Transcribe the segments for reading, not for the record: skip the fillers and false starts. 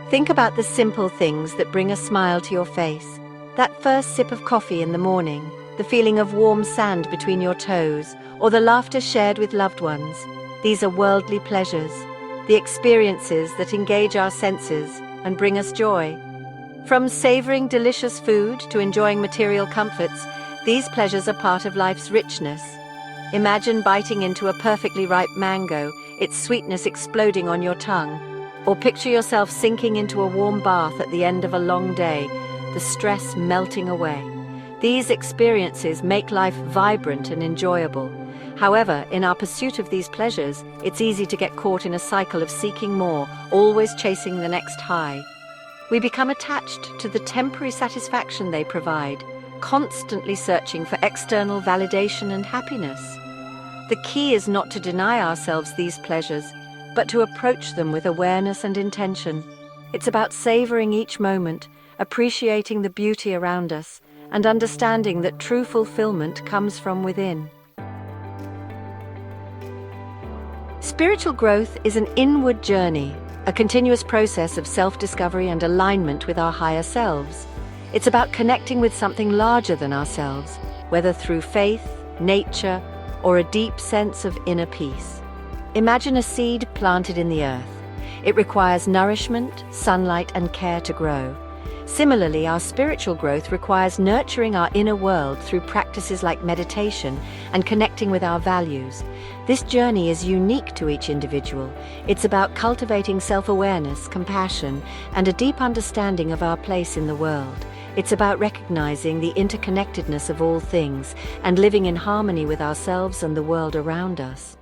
Think about the simple things that bring a smile to your face. That first sip of coffee in the morning, the feeling of warm sand between your toes, or the laughter shared with loved ones. These are worldly pleasures, the experiences that engage our senses and bring us joy. From savoring delicious food to enjoying material comforts, these pleasures are part of life's richness. Imagine biting into a perfectly ripe mango, its sweetness exploding on your tongue. Or picture yourself sinking into a warm bath at the end of a long day, the stress melting away. These experiences make life vibrant and enjoyable. However, in our pursuit of these pleasures, it's easy to get caught in a cycle of seeking more, always chasing the next high. We become attached to the temporary satisfaction they provide, constantly searching for external validation and happiness. The key is not to deny ourselves these pleasures, but to approach them with awareness and intention. It's about savoring each moment, appreciating the beauty around us, and understanding that true fulfillment comes from within. Spiritual growth is an inward journey, a continuous process of self-discovery and alignment with our higher selves. It's about connecting with something larger than ourselves, whether through faith, nature, or a deep sense of inner peace. Imagine a seed planted in the earth. It requires nourishment, sunlight, and care to grow. Similarly, our spiritual growth requires nurturing our inner world through practices like meditation and connecting with our values. This journey is unique to each individual. It's about cultivating self-awareness, compassion, and a deep understanding of our place in the world. It's about recognizing the interconnectedness of all things and living in harmony with ourselves and the world around us.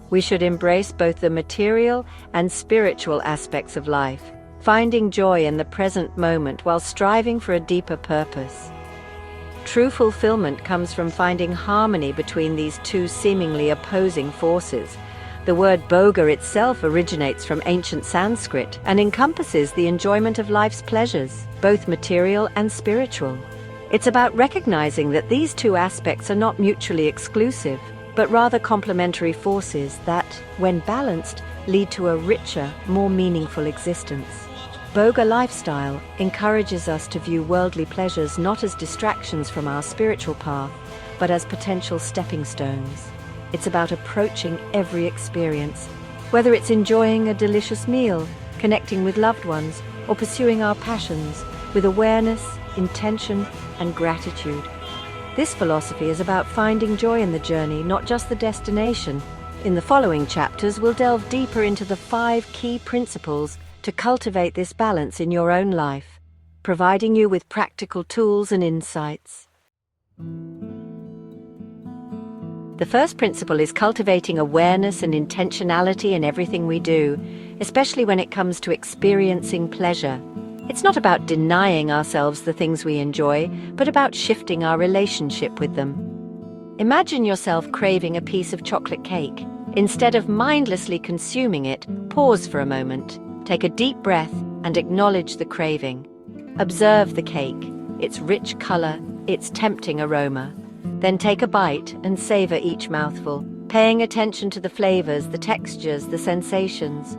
We should embrace both the material and spiritual aspects of life, finding joy in the present moment while striving for a deeper purpose. True fulfillment comes from finding harmony between these two seemingly opposing forces. The word bhoga itself originates from ancient Sanskrit and encompasses the enjoyment of life's pleasures, both material and spiritual. It's about recognizing that these two aspects are not mutually exclusive, but rather complementary forces that, when balanced, lead to a richer, more meaningful existence. Bhoga lifestyle encourages us to view worldly pleasures not as distractions from our spiritual path, but as potential stepping stones. It's about approaching every experience, whether it's enjoying a delicious meal, connecting with loved ones, or pursuing our passions, with awareness, intention, and gratitude. This philosophy is about finding joy in the journey, not just the destination. In the following chapters, we'll delve deeper into the 5 key principles to cultivate this balance in your own life, providing you with practical tools and insights. The first principle is cultivating awareness and intentionality in everything we do, especially when it comes to experiencing pleasure. It's not about denying ourselves the things we enjoy, but about shifting our relationship with them. Imagine yourself craving a piece of chocolate cake. Instead of mindlessly consuming it, pause for a moment, take a deep breath, and acknowledge the craving. Observe the cake, its rich color, its tempting aroma. Then take a bite and savor each mouthful, paying attention to the flavors, the textures, the sensations.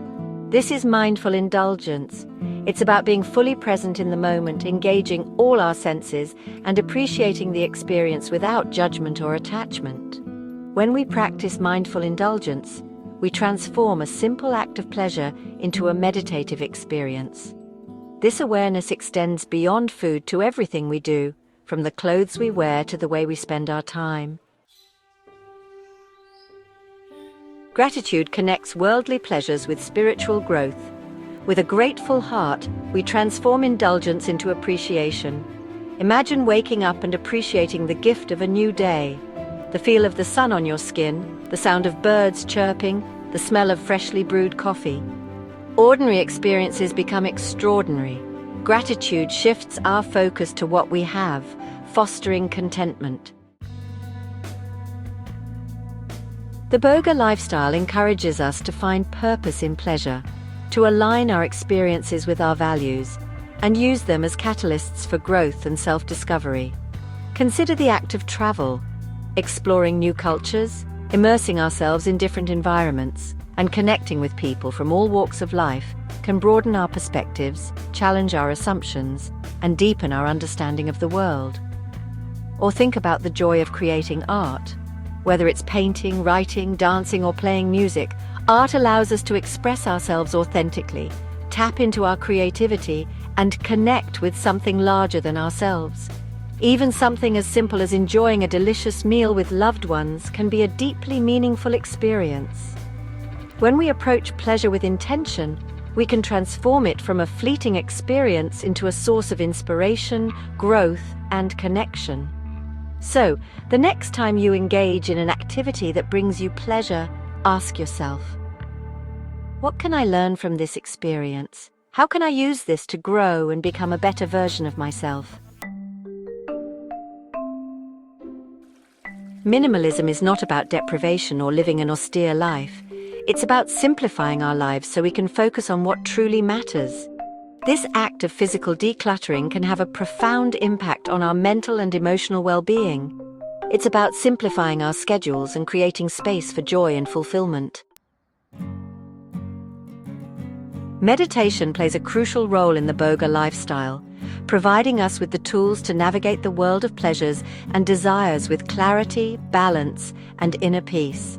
This is mindful indulgence. It's about being fully present in the moment, engaging all our senses, and appreciating the experience without judgment or attachment. When we practice mindful indulgence, we transform a simple act of pleasure into a meditative experience. This awareness extends beyond food to everything we do, from the clothes we wear to the way we spend our time. Gratitude connects worldly pleasures with spiritual growth. With a grateful heart, we transform indulgence into appreciation. Imagine waking up and appreciating the gift of a new day. The feel of the sun on your skin, the sound of birds chirping, the smell of freshly brewed coffee. Ordinary experiences become extraordinary. Gratitude shifts our focus to what we have, fostering contentment. The bhoga lifestyle encourages us to find purpose in pleasure, to align our experiences with our values, and use them as catalysts for growth and self-discovery. Consider the act of travel, exploring new cultures, immersing ourselves in different environments. And connecting with people from all walks of life can broaden our perspectives, challenge our assumptions, and deepen our understanding of the world. Or think about the joy of creating art. Whether it's painting, writing, dancing, or playing music, art allows us to express ourselves authentically, tap into our creativity, and connect with something larger than ourselves. Even something as simple as enjoying a delicious meal with loved ones can be a deeply meaningful experience. When we approach pleasure with intention, we can transform it from a fleeting experience into a source of inspiration, growth, and connection. So, the next time you engage in an activity that brings you pleasure, ask yourself, what can I learn from this experience? How can I use this to grow and become a better version of myself? Minimalism is not about deprivation or living an austere life. It's about simplifying our lives so we can focus on what truly matters. This act of physical decluttering can have a profound impact on our mental and emotional well-being. It's about simplifying our schedules and creating space for joy and fulfillment. Meditation plays a crucial role in the boga lifestyle, providing us with the tools to navigate the world of pleasures and desires with clarity, balance, and inner peace.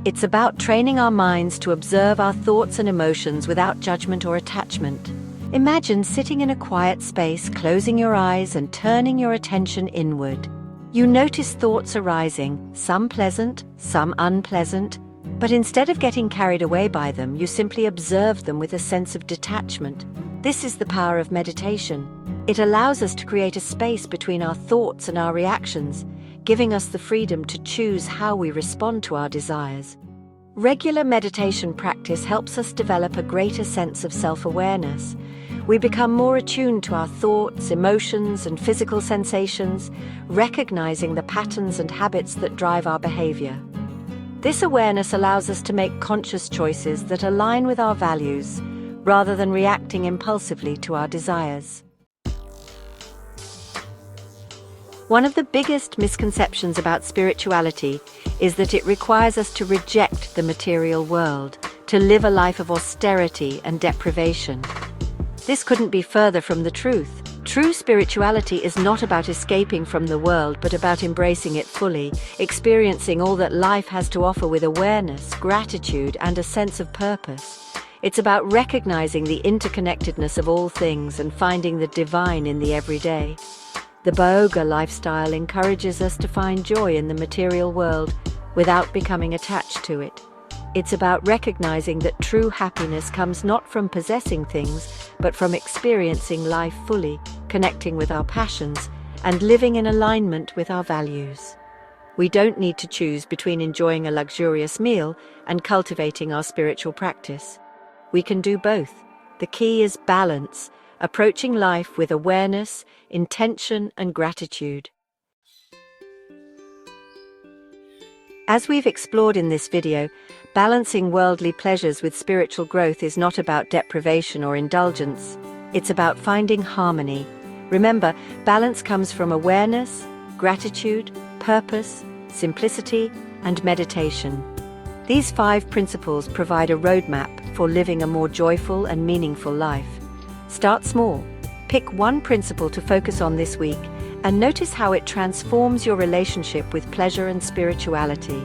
It's about training our minds to observe our thoughts and emotions without judgment or attachment. Imagine sitting in a quiet space, closing your eyes and turning your attention inward. You notice thoughts arising, some pleasant, some unpleasant, but instead of getting carried away by them, you simply observe them with a sense of detachment. This is the power of meditation. It allows us to create a space between our thoughts and our reactions, giving us the freedom to choose how we respond to our desires. Regular meditation practice helps us develop a greater sense of self-awareness. We become more attuned to our thoughts, emotions, and physical sensations, recognizing the patterns and habits that drive our behavior. This awareness allows us to make conscious choices that align with our values, rather than reacting impulsively to our desires. One of the biggest misconceptions about spirituality is that it requires us to reject the material world, to live a life of austerity and deprivation. This couldn't be further from the truth. True spirituality is not about escaping from the world, but about embracing it fully, experiencing all that life has to offer with awareness, gratitude, and a sense of purpose. It's about recognizing the interconnectedness of all things and finding the divine in the everyday. The boga lifestyle encourages us to find joy in the material world without becoming attached to it. It's about recognizing that true happiness comes not from possessing things, but from experiencing life fully, connecting with our passions, and living in alignment with our values. We don't need to choose between enjoying a luxurious meal and cultivating our spiritual practice. We can do both. The key is balance, approaching life with awareness, intention, and gratitude. As we've explored in this video, balancing worldly pleasures with spiritual growth is not about deprivation or indulgence. It's about finding harmony. Remember, balance comes from awareness, gratitude, purpose, simplicity, and meditation. These 5 principles provide a roadmap for living a more joyful and meaningful life. Start small. Pick one principle to focus on this week and notice how it transforms your relationship with pleasure and spirituality.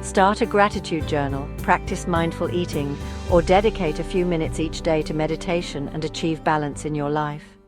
Start a gratitude journal, practice mindful eating, or dedicate a few minutes each day to meditation and achieve balance in your life.